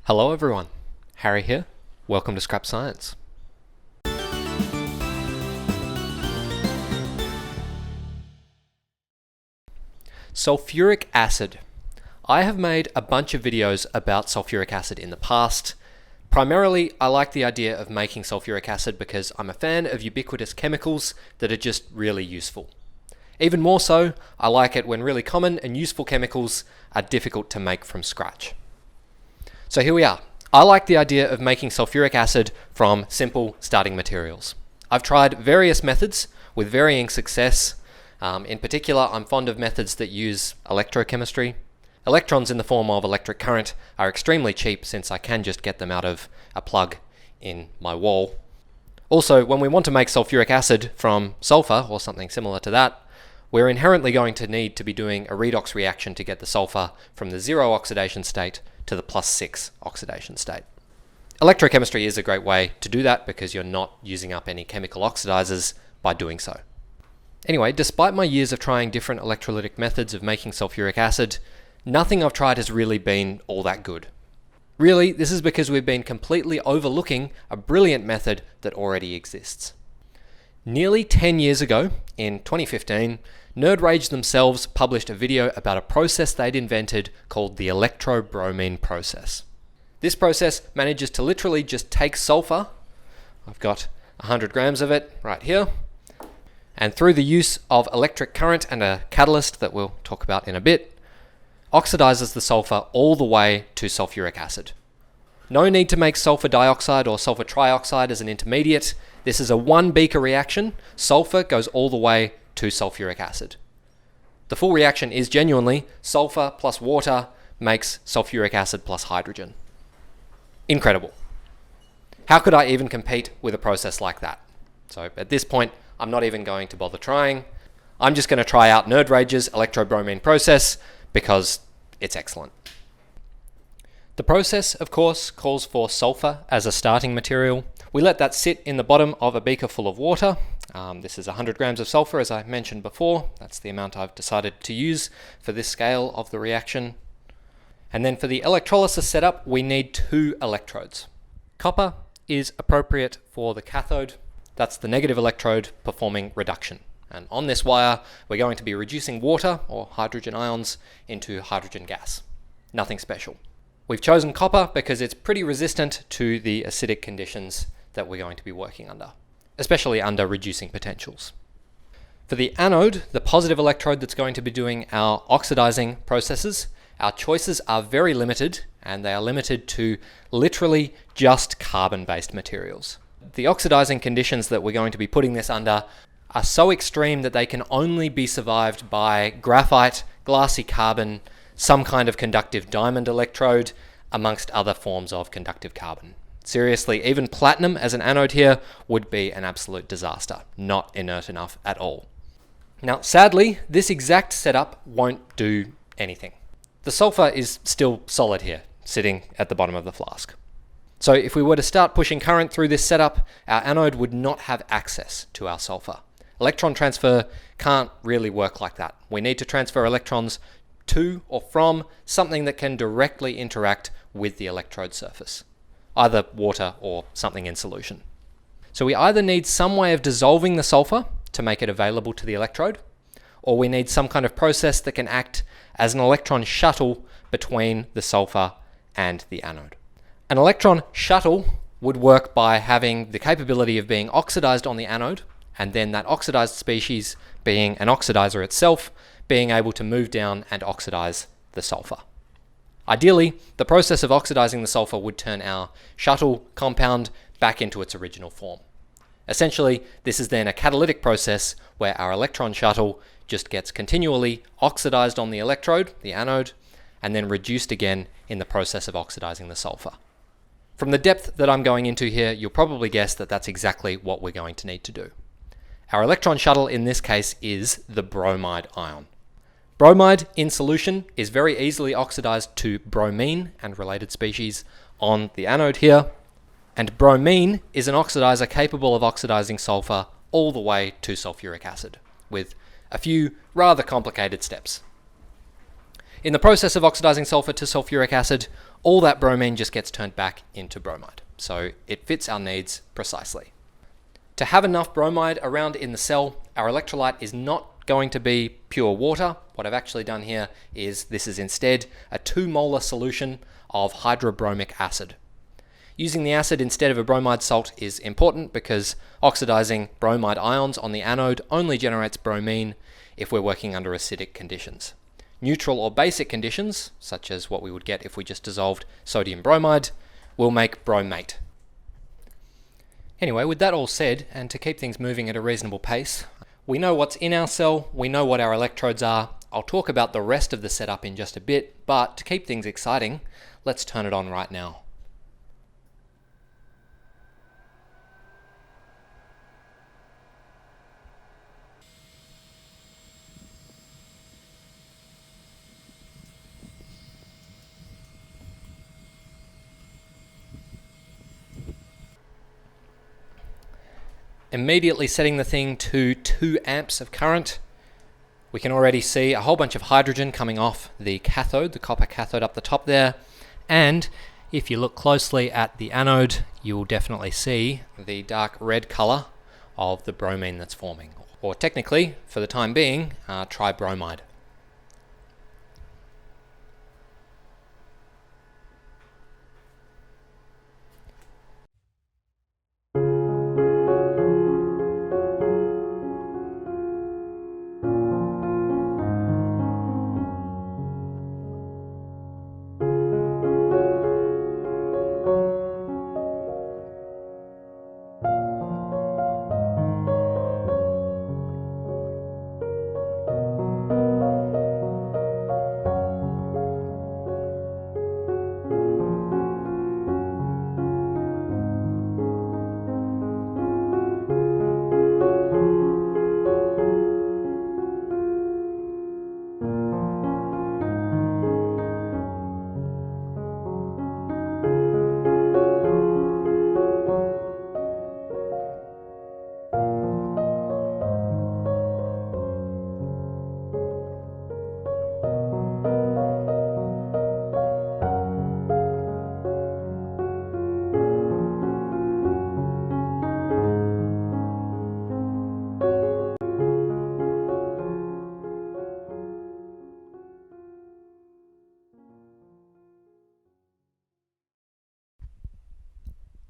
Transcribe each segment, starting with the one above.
Hello everyone, Harry here. Welcome to Scrap Science. Sulfuric acid. I have made a bunch of videos about sulfuric acid in the past. Primarily, I like the idea of making sulfuric acid because I'm a fan of ubiquitous chemicals that are just really useful. Even more so, I like it when really common and useful chemicals are difficult to make from scratch. So here we are. I like the idea of making sulfuric acid from simple starting materials. I've tried various methods with varying success. In particular, I'm fond of methods that use electrochemistry. Electrons in the form of electric current are extremely cheap since I can just get them out of a plug in my wall. Also, when we want to make sulfuric acid from sulfur or something similar to that, we're inherently going to need to be doing a redox reaction to get the sulfur from the 0 oxidation state to the +6 oxidation state. Electrochemistry is a great way to do that because you're not using up any chemical oxidizers by doing so. Anyway, despite my years of trying different electrolytic methods of making sulfuric acid, nothing I've tried has really been all that good. Really, this is because we've been completely overlooking a brilliant method that already exists. Nearly 10 years ago, in 2015, NurdRage's themselves published a video about a process they'd invented called the Electrobromine process. This process manages to literally just take sulfur, I've got 100 grams of it right here, and through the use of electric current and a catalyst that we'll talk about in a bit, oxidizes the sulfur all the way to sulfuric acid. No need to make sulfur dioxide or sulfur trioxide as an intermediate. This is a one beaker reaction. Sulfur goes all the way to sulfuric acid. The full reaction is genuinely sulfur plus water makes sulfuric acid plus hydrogen. Incredible. How could I even compete with a process like that? So at this point, I'm not even going to bother trying. I'm just going to try out NurdRage's Electrobromine process because it's excellent. The process, of course, calls for sulfur as a starting material. We let that sit in the bottom of a beaker full of water. This is 100 grams of sulfur, as I mentioned before. That's the amount I've decided to use for this scale of the reaction. And then for the electrolysis setup, we need 2 electrodes. Copper is appropriate for the cathode. That's the negative electrode performing reduction. And on this wire, we're going to be reducing water, or hydrogen ions, into hydrogen gas. Nothing special. We've chosen copper because it's pretty resistant to the acidic conditions that we're going to be working under, especially under reducing potentials. For the anode, the positive electrode that's going to be doing our oxidizing processes, our choices are very limited, and they are limited to literally just carbon-based materials. The oxidizing conditions that we're going to be putting this under are so extreme that they can only be survived by graphite, glassy carbon, some kind of conductive diamond electrode, amongst other forms of conductive carbon. Seriously, even platinum as an anode here would be an absolute disaster, not inert enough at all. Now, sadly, this exact setup won't do anything. The sulfur is still solid here, sitting at the bottom of the flask. So if we were to start pushing current through this setup, our anode would not have access to our sulfur. Electron transfer can't really work like that. We need to transfer electrons to or from something that can directly interact with the electrode surface, either water or something in solution. So we either need some way of dissolving the sulfur to make it available to the electrode, or we need some kind of process that can act as an electron shuttle between the sulfur and the anode. An electron shuttle would work by having the capability of being oxidized on the anode, and then that oxidized species, being an oxidizer itself, being able to move down and oxidize the sulfur. Ideally, the process of oxidizing the sulfur would turn our shuttle compound back into its original form. Essentially, this is then a catalytic process where our electron shuttle just gets continually oxidized on the electrode, the anode, and then reduced again in the process of oxidizing the sulfur. From the depth that I'm going into here, you'll probably guess that that's exactly what we're going to need to do. Our electron shuttle in this case is the bromide ion. Bromide in solution is very easily oxidized to bromine and related species on the anode here, and bromine is an oxidizer capable of oxidizing sulfur all the way to sulfuric acid, with a few rather complicated steps. In the process of oxidizing sulfur to sulfuric acid, all that bromine just gets turned back into bromide. So it fits our needs precisely. To have enough bromide around in the cell, our electrolyte is not going to be pure water. What I've actually done here is this is instead a 2 molar solution of hydrobromic acid. Using the acid instead of a bromide salt is important because oxidizing bromide ions on the anode only generates bromine if we're working under acidic conditions. Neutral or basic conditions, such as what we would get if we just dissolved sodium bromide, will make bromate. Anyway, with that all said, and to keep things moving at a reasonable pace, we know what's in our cell, we know what our electrodes are. I'll talk about the rest of the setup in just a bit, but to keep things exciting, let's turn it on right now. Immediately setting the thing to 2 amps of current, we can already see a whole bunch of hydrogen coming off the cathode, the copper cathode up the top there. And if you look closely at the anode, you will definitely see the dark red color of the bromine that's forming. Or technically, for the time being, tribromide.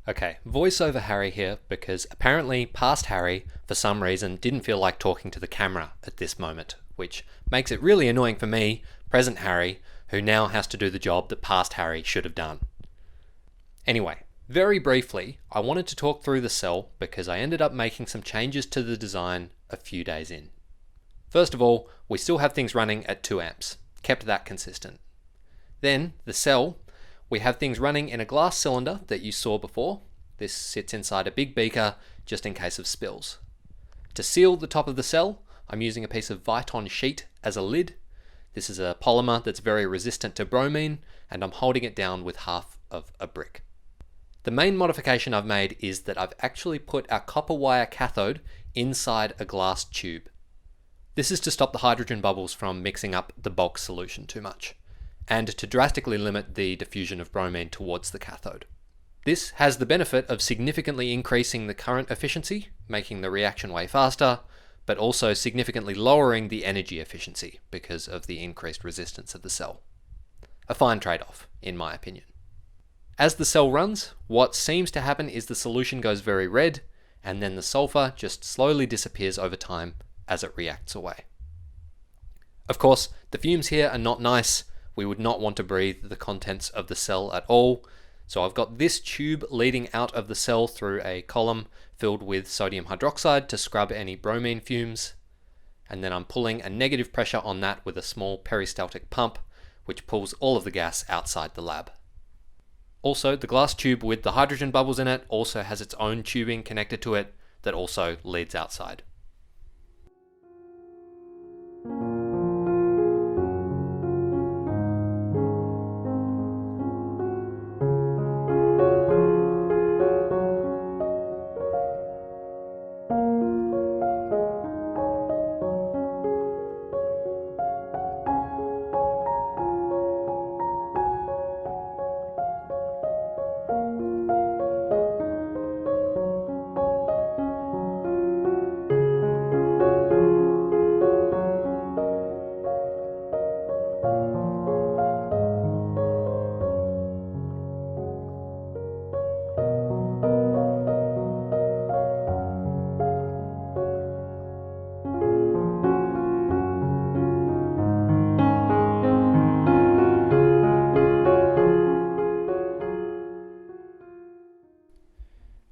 Okay, voiceover Harry here because apparently past Harry, for some reason, didn't feel like talking to the camera at this moment, which makes it really annoying for me, present Harry, who now has to do the job that past Harry should have done. Anyway, very briefly, I wanted to talk through the cell because I ended up making some changes to the design a few days in. First of all, we still have things running at 2 amps, kept that consistent. Then, the cell, we have things running in a glass cylinder that you saw before. This sits inside a big beaker just in case of spills. To seal the top of the cell, I'm using a piece of Viton sheet as a lid. This is a polymer that's very resistant to bromine, and I'm holding it down with half of a brick. The main modification I've made is that I've actually put our copper wire cathode inside a glass tube. This is to stop the hydrogen bubbles from mixing up the bulk solution too much, and to drastically limit the diffusion of bromine towards the cathode. This has the benefit of significantly increasing the current efficiency, making the reaction way faster, but also significantly lowering the energy efficiency because of the increased resistance of the cell. A fine trade-off, in my opinion. As the cell runs, what seems to happen is the solution goes very red, and then the sulfur just slowly disappears over time as it reacts away. Of course, the fumes here are not nice. We would not want to breathe the contents of the cell at all. So I've got this tube leading out of the cell through a column filled with sodium hydroxide to scrub any bromine fumes. And then I'm pulling a negative pressure on that with a small peristaltic pump, which pulls all of the gas outside the lab. Also, the glass tube with the hydrogen bubbles in it also has its own tubing connected to it that also leads outside.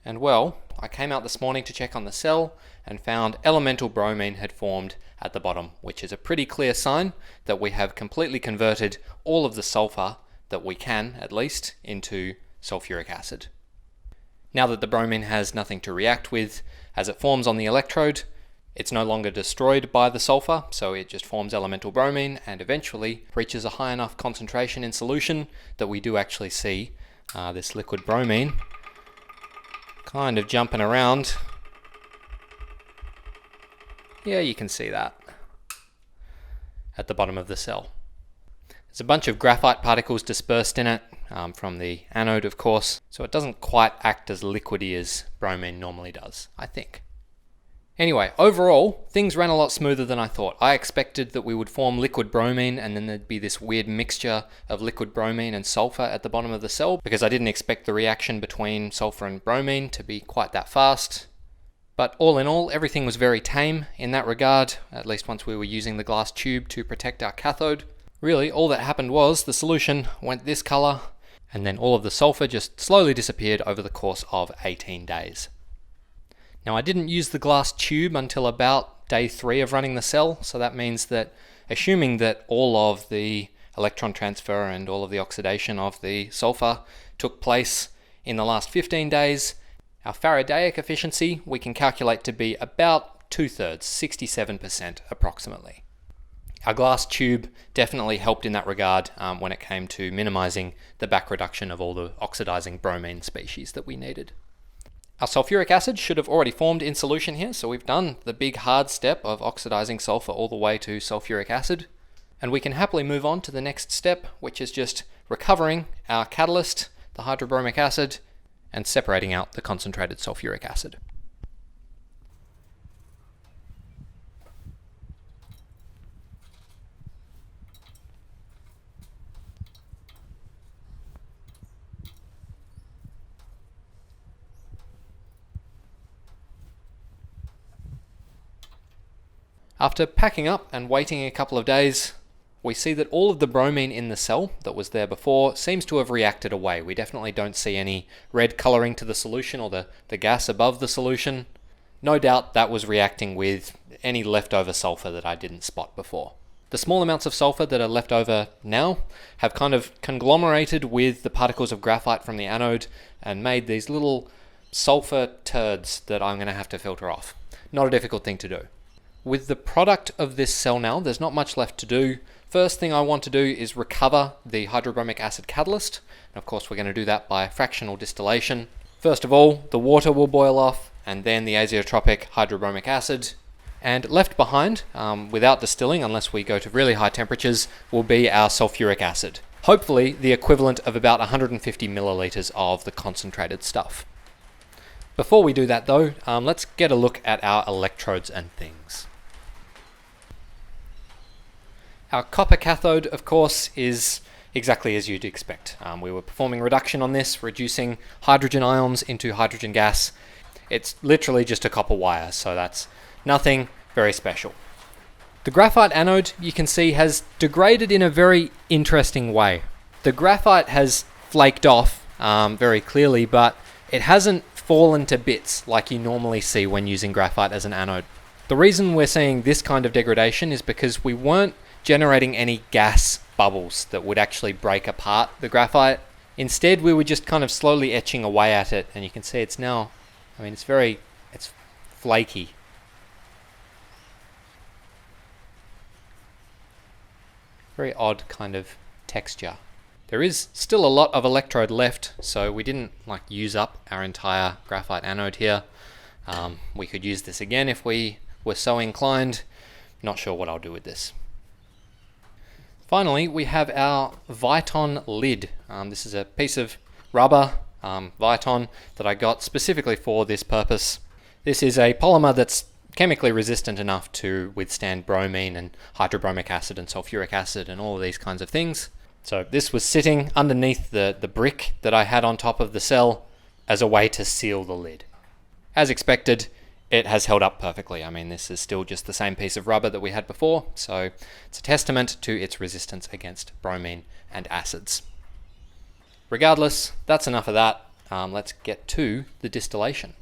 And well, I came out this morning to check on the cell and found elemental bromine had formed at the bottom, which is a pretty clear sign that we have completely converted all of the sulfur that we can, at least, into sulfuric acid. Now that the bromine has nothing to react with as it forms on the electrode, it's no longer destroyed by the sulfur, so it just forms elemental bromine and eventually reaches a high enough concentration in solution that we do actually see this liquid bromine kind of jumping around. Yeah, you can see that at the bottom of the cell. There's a bunch of graphite particles dispersed in it from the anode, of course, so it doesn't quite act as liquidy as bromine normally does, I think. Anyway, overall, things ran a lot smoother than I thought. I expected that we would form liquid bromine and then there'd be this weird mixture of liquid bromine and sulfur at the bottom of the cell, because I didn't expect the reaction between sulfur and bromine to be quite that fast. But all in all, everything was very tame in that regard, at least once we were using the glass tube to protect our cathode. Really, all that happened was the solution went this color, and then all of the sulfur just slowly disappeared over the course of 18 days. Now, I didn't use the glass tube until about day 3 of running the cell, so that means that assuming that all of the electron transfer and all of the oxidation of the sulfur took place in the last 15 days, our Faradaic efficiency we can calculate to be about 2/3, 67% approximately. Our glass tube definitely helped in that regard when it came to minimizing the back reduction of all the oxidizing bromine species that we needed. Our sulfuric acid should have already formed in solution here, so we've done the big hard step of oxidizing sulfur all the way to sulfuric acid, and we can happily move on to the next step, which is just recovering our catalyst, the hydrobromic acid, and separating out the concentrated sulfuric acid. After packing up and waiting a couple of days, we see that all of the bromine in the cell that was there before seems to have reacted away. We definitely don't see any red coloring to the solution or the gas above the solution. No doubt that was reacting with any leftover sulfur that I didn't spot before. The small amounts of sulfur that are left over now have kind of conglomerated with the particles of graphite from the anode and made these little sulfur turds that I'm going to have to filter off. Not a difficult thing to do. With the product of this cell now, there's not much left to do. First thing I want to do is recover the hydrobromic acid catalyst. And of course, we're going to do that by fractional distillation. First of all, the water will boil off, and then the azeotropic hydrobromic acid. And left behind, without distilling, unless we go to really high temperatures, will be our sulfuric acid. Hopefully, the equivalent of about 150 milliliters of the concentrated stuff. Before we do that though, let's get a look at our electrodes and things. Our copper cathode, of course, is exactly as you'd expect. We were performing reduction on this, reducing hydrogen ions into hydrogen gas. It's literally just a copper wire, so that's nothing very special. The graphite anode, you can see, has degraded in a very interesting way. The graphite has flaked off very clearly, but it hasn't fallen to bits like you normally see when using graphite as an anode. The reason we're seeing this kind of degradation is because we weren't generating any gas bubbles that would actually break apart the graphite. Instead, we were just kind of slowly etching away at it, and you can see it's now, it's flaky. Very odd kind of texture. There is still a lot of electrode left, so we didn't use up our entire graphite anode here. We could use this again if we were so inclined. Not sure what I'll do with this. Finally, we have our Viton lid. This is a piece of rubber, Viton, that I got specifically for this purpose. This is a polymer that's chemically resistant enough to withstand bromine and hydrobromic acid and sulfuric acid and all of these kinds of things. So this was sitting underneath the brick that I had on top of the cell as a way to seal the lid. As expected, it has held up perfectly. This is still just the same piece of rubber that we had before, so it's a testament to its resistance against bromine and acids. Regardless, that's enough of that. let's get to the distillation.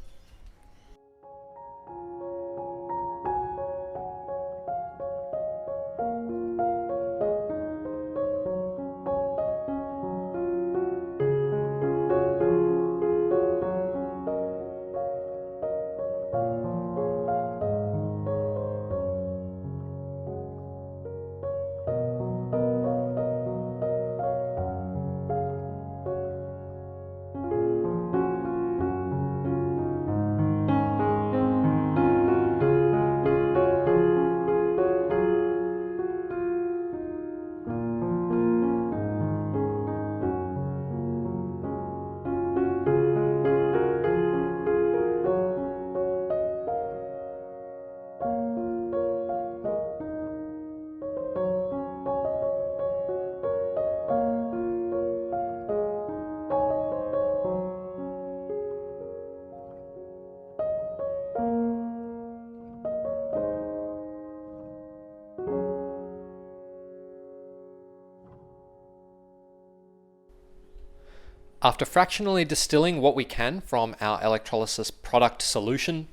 After fractionally distilling what we can from our electrolysis product solution,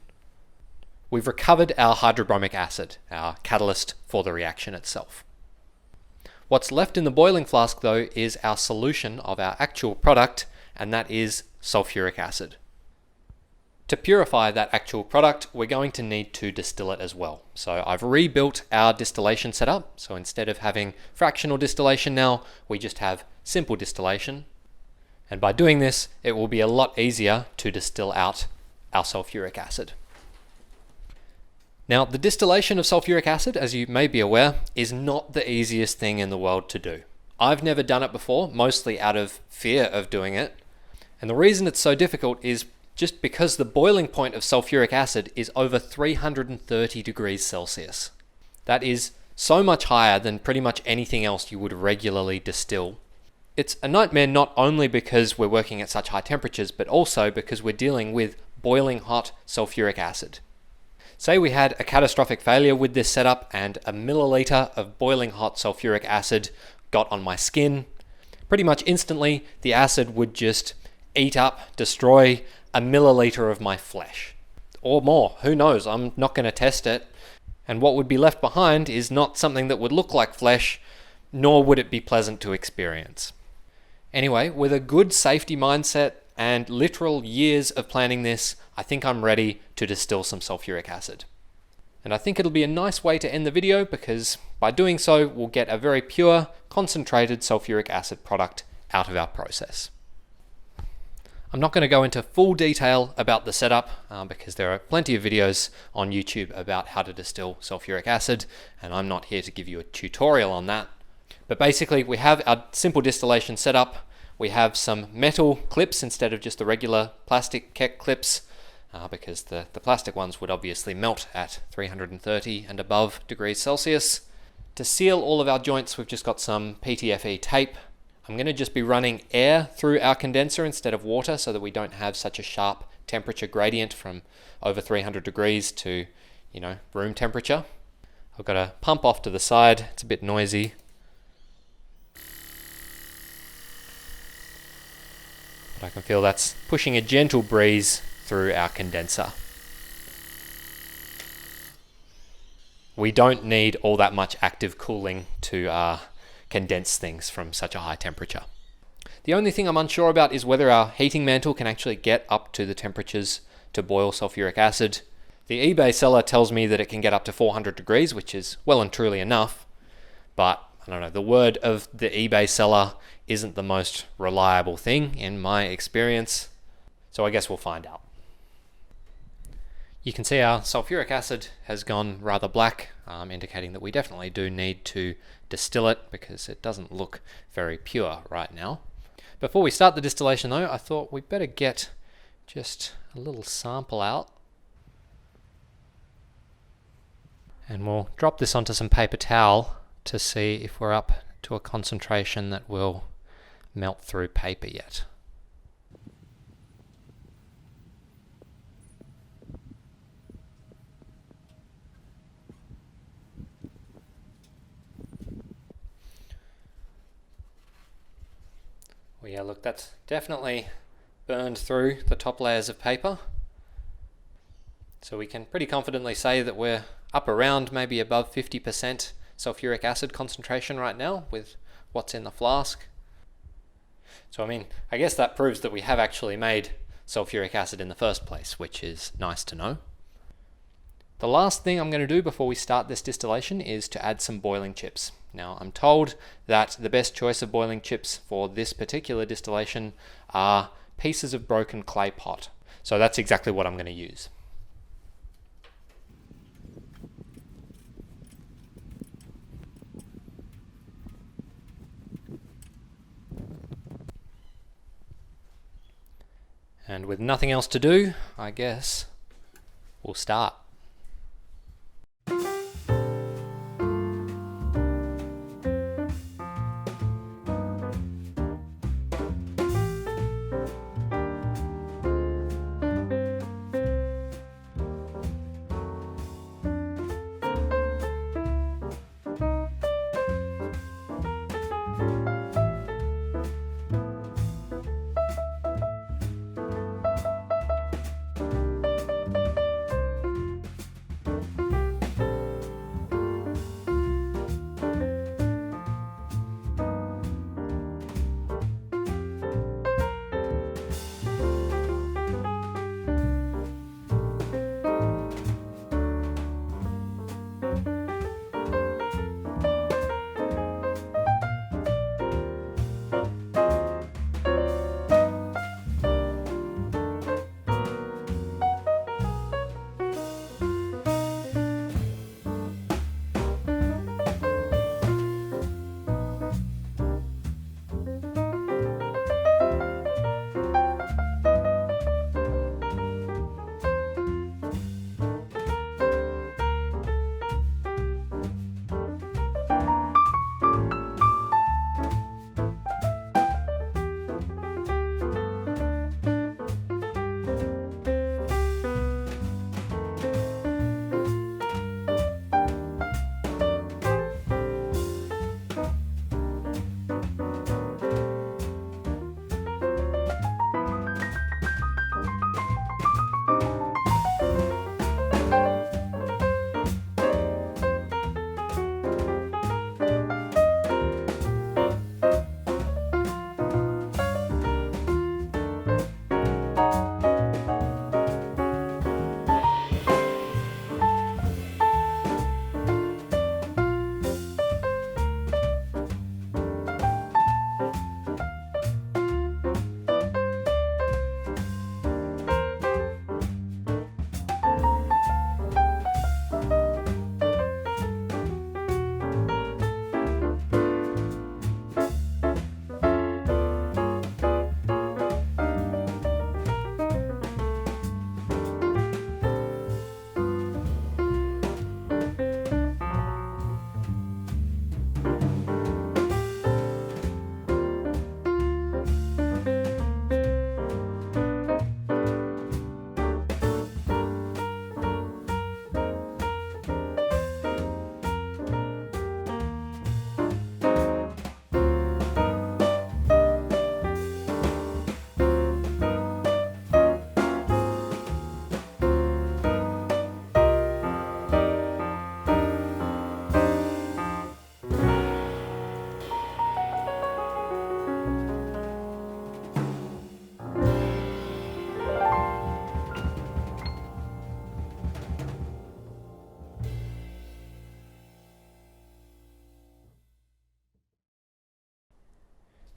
we've recovered our hydrobromic acid, our catalyst for the reaction itself. What's left in the boiling flask though is our solution of our actual product, and that is sulfuric acid. To purify that actual product, we're going to need to distill it as well. So I've rebuilt our distillation setup. So instead of having fractional distillation now, we just have simple distillation. And by doing this, it will be a lot easier to distill out our sulfuric acid. Now, the distillation of sulfuric acid, as you may be aware, is not the easiest thing in the world to do. I've never done it before, mostly out of fear of doing it. And the reason it's so difficult is just because the boiling point of sulfuric acid is over 330 degrees Celsius. That is so much higher than pretty much anything else you would regularly distill. It's a nightmare not only because we're working at such high temperatures, but also because we're dealing with boiling hot sulfuric acid. Say we had a catastrophic failure with this setup and a milliliter of boiling hot sulfuric acid got on my skin. Pretty much instantly, the acid would just eat up, destroy a milliliter of my flesh. Or more, who knows, I'm not going to test it. And what would be left behind is not something that would look like flesh, nor would it be pleasant to experience. Anyway, with a good safety mindset and literal years of planning this, I think I'm ready to distill some sulfuric acid. And I think it'll be a nice way to end the video because by doing so, we'll get a very pure, concentrated sulfuric acid product out of our process. I'm not going to go into full detail about the setup because there are plenty of videos on YouTube about how to distill sulfuric acid, and I'm not here to give you a tutorial on that. But basically, we have our simple distillation setup. We have some metal clips instead of just the regular plastic Keck clips because the plastic ones would obviously melt at 330 and above degrees Celsius. To seal all of our joints, we've just got some PTFE tape. I'm going to just be running air through our condenser instead of water so that we don't have such a sharp temperature gradient from over 300 degrees to, room temperature. I've got a pump off to the side. It's a bit noisy. But I can feel that's pushing a gentle breeze through our condenser. We don't need all that much active cooling to condense things from such a high temperature. The only thing I'm unsure about is whether our heating mantle can actually get up to the temperatures to boil sulfuric acid. The eBay seller tells me that it can get up to 400 degrees, which is well and truly enough, but I don't know, the word of the eBay seller isn't the most reliable thing in my experience, so I guess we'll find out. You can see our sulfuric acid has gone rather black, indicating that we definitely do need to distill it because it doesn't look very pure right now. Before we start the distillation though, I thought we'd better get just a little sample out. And we'll drop this onto some paper towel to see if we're up to a concentration that will melt through paper yet. Well, yeah, look, that's definitely burned through the top layers of paper. So we can pretty confidently say that we're up around maybe above 50% sulfuric acid concentration right now with what's in the flask. So I guess that proves that we have actually made sulfuric acid in the first place, which is nice to know. The last thing I'm going to do before we start this distillation is to add some boiling chips. Now, I'm told that the best choice of boiling chips for this particular distillation are pieces of broken clay pot. So that's exactly what I'm going to use. And with nothing else to do, I guess we'll start.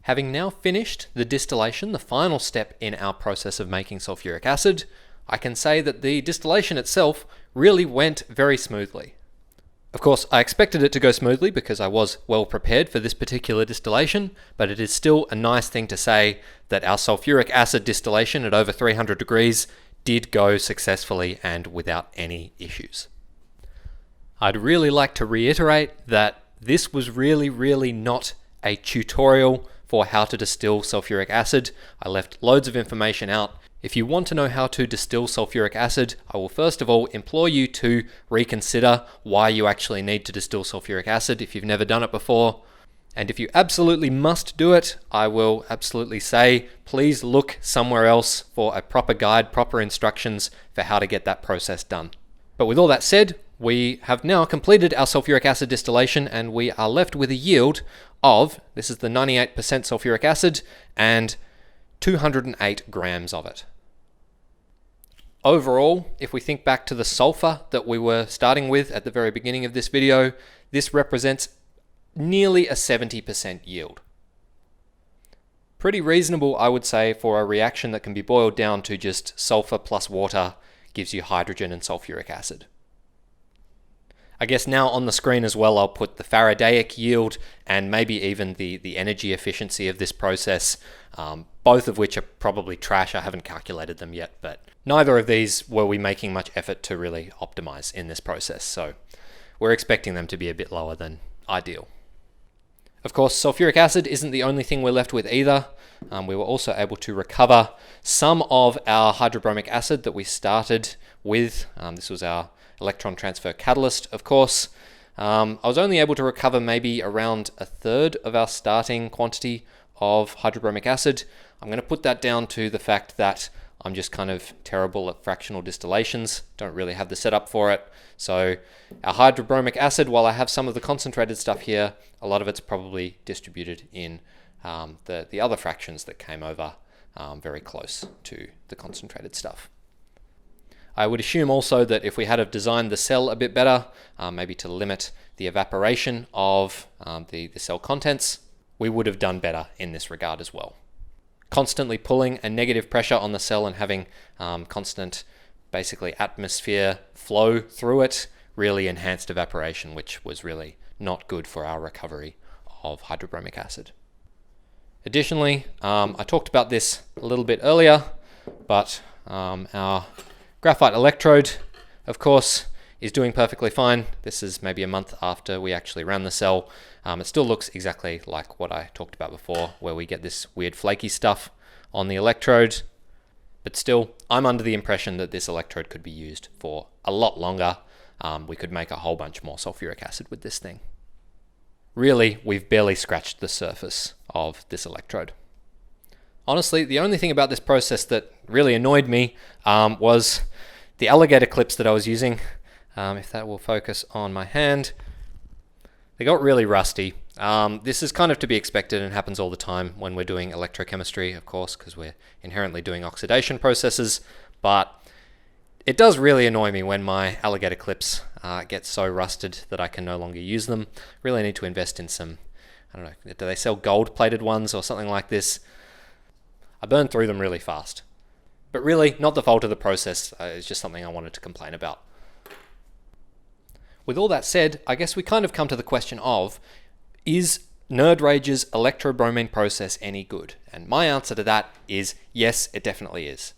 Having now finished the distillation, the final step in our process of making sulfuric acid, I can say that the distillation itself really went very smoothly. Of course, I expected it to go smoothly because I was well prepared for this particular distillation, but it is still a nice thing to say that our sulfuric acid distillation at over 300 degrees did go successfully and without any issues. I'd really like to reiterate that this was really not a tutorial for how to distill sulfuric acid. I left loads of information out. If you want to know how to distill sulfuric acid, I will first of all implore you to reconsider why you actually need to distill sulfuric acid if you've never done it before. And if you absolutely must do it, I will absolutely say, please look somewhere else for a proper guide, proper instructions for how to get that process done. But with all that said, we have now completed our sulfuric acid distillation and we are left with a yield of, this is the 98% sulfuric acid, and 208 grams of it. Overall, if we think back to the sulfur that we were starting with at the very beginning of this video, this represents nearly a 70% yield. Pretty reasonable, I would say, for a reaction that can be boiled down to just sulfur plus water gives you hydrogen and sulfuric acid. I guess now on the screen as well, I'll put the Faradaic yield and maybe even the energy efficiency of this process, both of which are probably trash. I haven't calculated them yet, but neither of these were we making much effort to really optimize in this process. So we're expecting them to be a bit lower than ideal. Of course, sulfuric acid isn't the only thing we're left with either. We were also able to recover some of our hydrobromic acid that we started with. This was our electron transfer catalyst, of course. I was only able to recover maybe around a third of our starting quantity of hydrobromic acid. I'm going to put that down to the fact that I'm just kind of terrible at fractional distillations, don't really have the setup for it. So our hydrobromic acid, while I have some of the concentrated stuff here, a lot of it's probably distributed in the other fractions that came over very close to the concentrated stuff. I would assume also that if we had have designed the cell a bit better, maybe to limit the evaporation of the cell contents, we would have done better in this regard as well. Constantly pulling a negative pressure on the cell and having constant, basically, atmosphere flow through it really enhanced evaporation, which was really not good for our recovery of hydrobromic acid. Additionally, I talked about this a little bit earlier, but our graphite electrode, of course, is doing perfectly fine. This is maybe a month after we actually ran the cell. It still looks exactly like what I talked about before, where we get this weird flaky stuff on the electrode. But still, I'm under the impression that this electrode could be used for a lot longer. We could make a whole bunch more sulfuric acid with this thing. Really, we've barely scratched the surface of this electrode. Honestly, the only thing about this process that really annoyed me was the alligator clips that I was using. If that will focus on my hand, they got really rusty. This is kind of to be expected and happens all the time when we're doing electrochemistry, of course, because we're inherently doing oxidation processes, but it does really annoy me when my alligator clips get so rusted that I can no longer use them. Really need to invest in some, I don't know, do they sell gold-plated ones or something like this? I burn through them really fast. But really, not the fault of the process, it's just something I wanted to complain about. With all that said, I guess we kind of come to the question of, is NurdRage's electrobromine process any good? And my answer to that is yes, it definitely is.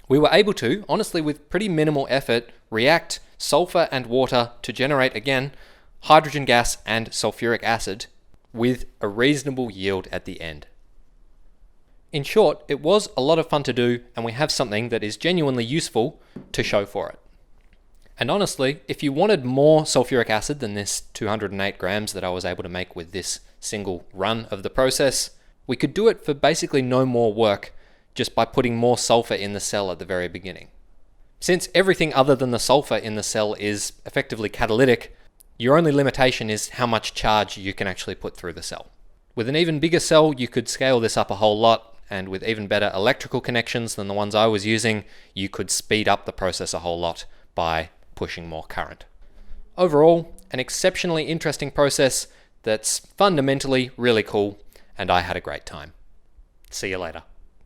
We were able to, honestly with pretty minimal effort, react sulfur and water to generate, again, hydrogen gas and sulfuric acid with a reasonable yield at the end. In short, it was a lot of fun to do, and we have something that is genuinely useful to show for it. And honestly, if you wanted more sulfuric acid than this 208 grams that I was able to make with this single run of the process, we could do it for basically no more work just by putting more sulfur in the cell at the very beginning. Since everything other than the sulfur in the cell is effectively catalytic, your only limitation is how much charge you can actually put through the cell. With an even bigger cell, you could scale this up a whole lot, and with even better electrical connections than the ones I was using, you could speed up the process a whole lot by pushing more current. Overall, an exceptionally interesting process that's fundamentally really cool, and I had a great time. See you later.